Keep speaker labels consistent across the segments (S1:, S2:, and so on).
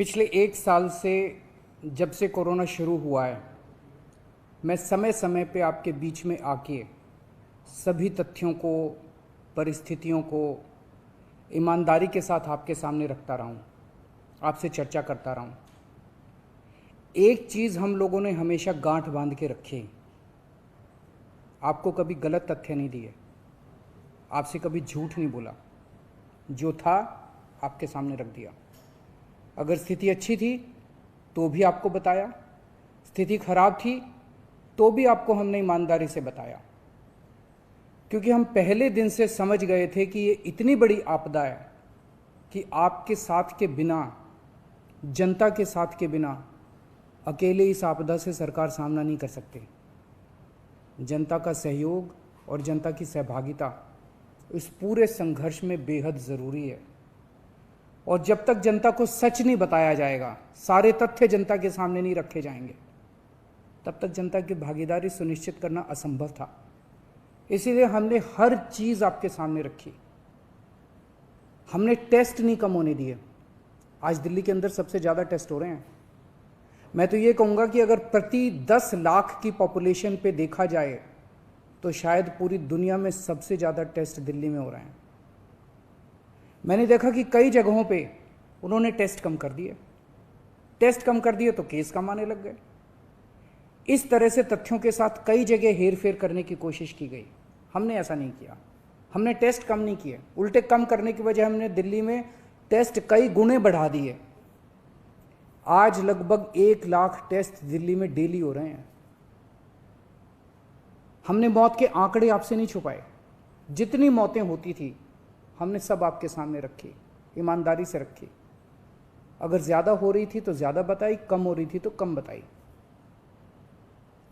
S1: पिछले एक साल से जब से कोरोना शुरू हुआ है, मैं समय समय पे आपके बीच में आके सभी तथ्यों को, परिस्थितियों को ईमानदारी के साथ आपके सामने रखता रहा हूँ, आपसे चर्चा करता रहा हूँ। एक चीज़ हम लोगों ने हमेशा गांठ बांध के रखी, आपको कभी गलत तथ्य नहीं दिए, आपसे कभी झूठ नहीं बोला, जो था आपके सामने रख दिया। अगर स्थिति अच्छी थी तो भी आपको बताया, स्थिति खराब थी तो भी आपको हमने ईमानदारी से बताया, क्योंकि हम पहले दिन से समझ गए थे कि ये इतनी बड़ी आपदा है कि आपके साथ के बिना, जनता के साथ के बिना अकेले इस आपदा से सरकार सामना नहीं कर सकती। जनता का सहयोग और जनता की सहभागिता इस पूरे संघर्ष में बेहद ज़रूरी है। और जब तक जनता को सच नहीं बताया जाएगा, सारे तथ्य जनता के सामने नहीं रखे जाएंगे, तब तक जनता की भागीदारी सुनिश्चित करना असंभव था। इसीलिए हमने हर चीज़ आपके सामने रखी। हमने टेस्ट नहीं कम होने दिए। आज दिल्ली के अंदर सबसे ज़्यादा टेस्ट हो रहे हैं। मैं तो ये कहूँगा कि अगर प्रति 10 लाख की पॉपुलेशन पे देखा जाए तो शायद पूरी दुनिया में सबसे ज़्यादा टेस्ट दिल्ली में हो रहे हैं। मैंने देखा कि कई जगहों पे उन्होंने टेस्ट कम कर दिए। टेस्ट कम कर दिए तो केस कम आने लग गए। इस तरह से तथ्यों के साथ कई जगह हेरफेर करने की कोशिश की गई। हमने ऐसा नहीं किया। हमने टेस्ट कम नहीं किए, उल्टे कम करने की वजह हमने दिल्ली में टेस्ट कई गुने बढ़ा दिए। आज लगभग 1 लाख टेस्ट दिल्ली में डेली हो रहे हैं। हमने मौत के आंकड़े आपसे नहीं छुपाए। जितनी मौतें होती थी हमने सब आपके सामने रखी, ईमानदारी से रखी। अगर ज़्यादा हो रही थी तो ज़्यादा बताई, कम हो रही थी तो कम बताई।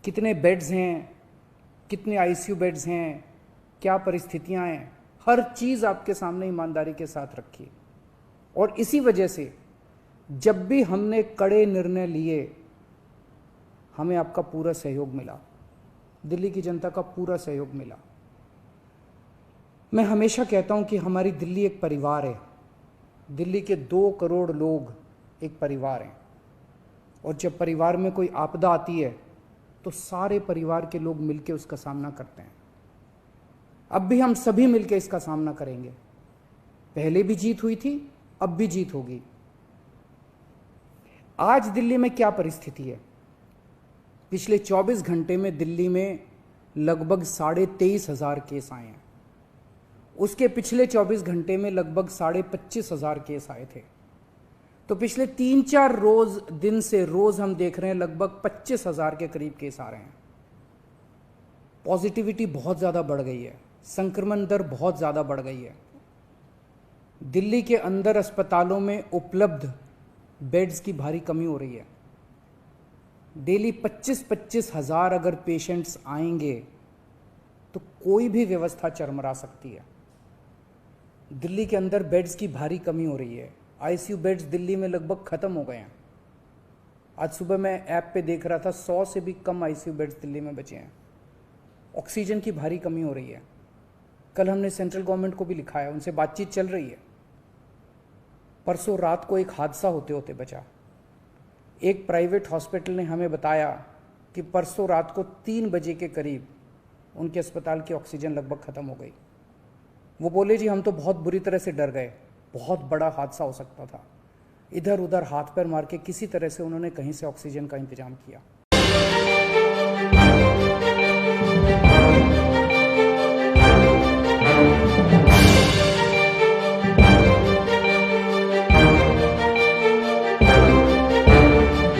S1: कितने बेड्स हैं, कितने आईसीयू बेड्स हैं, क्या परिस्थितियां हैं, हर चीज़ आपके सामने ईमानदारी के साथ रखी। और इसी वजह से जब भी हमने कड़े निर्णय लिए, हमें आपका पूरा सहयोग मिला, दिल्ली की जनता का पूरा सहयोग मिला। मैं हमेशा कहता हूं कि हमारी दिल्ली एक परिवार है। दिल्ली के 2 करोड़ लोग एक परिवार हैं। और जब परिवार में कोई आपदा आती है तो सारे परिवार के लोग मिलकर उसका सामना करते हैं। अब भी हम सभी मिलकर इसका सामना करेंगे। पहले भी जीत हुई थी, अब भी जीत होगी। आज दिल्ली में क्या परिस्थिति है? पिछले 24 घंटे में दिल्ली में लगभग 23,500 केस आए हैं। उसके पिछले 24 घंटे में लगभग 25,500 केस आए थे। तो पिछले 3-4 दिन से रोज हम देख रहे हैं लगभग 25,000 के करीब केस आ रहे हैं। पॉजिटिविटी बहुत ज़्यादा बढ़ गई है, संक्रमण दर बहुत ज़्यादा बढ़ गई है। दिल्ली के अंदर अस्पतालों में उपलब्ध बेड्स की भारी कमी हो रही है। डेली 25-25 हज़ार अगर पेशेंट्स आएंगे तो कोई भी व्यवस्था चरमरा सकती है। दिल्ली के अंदर बेड्स की भारी कमी हो रही है। आईसीयू बेड्स दिल्ली में लगभग ख़त्म हो गए हैं। आज सुबह मैं ऐप पे देख रहा था 100 से भी कम आईसीयू बेड्स दिल्ली में बचे हैं। ऑक्सीजन की भारी कमी हो रही है। कल हमने सेंट्रल गवर्नमेंट को भी लिखा है, उनसे बातचीत चल रही है। परसों रात को एक हादसा होते होते बचा। एक प्राइवेट हॉस्पिटल ने हमें बताया कि परसों रात को 3 बजे के करीब उनके अस्पताल की ऑक्सीजन लगभग ख़त्म हो गई। वो बोले जी हम तो बहुत बुरी तरह से डर गए, बहुत बड़ा हादसा हो सकता था। इधर उधर हाथ पैर मार के किसी तरह से उन्होंने कहीं से ऑक्सीजन का इंतजाम किया।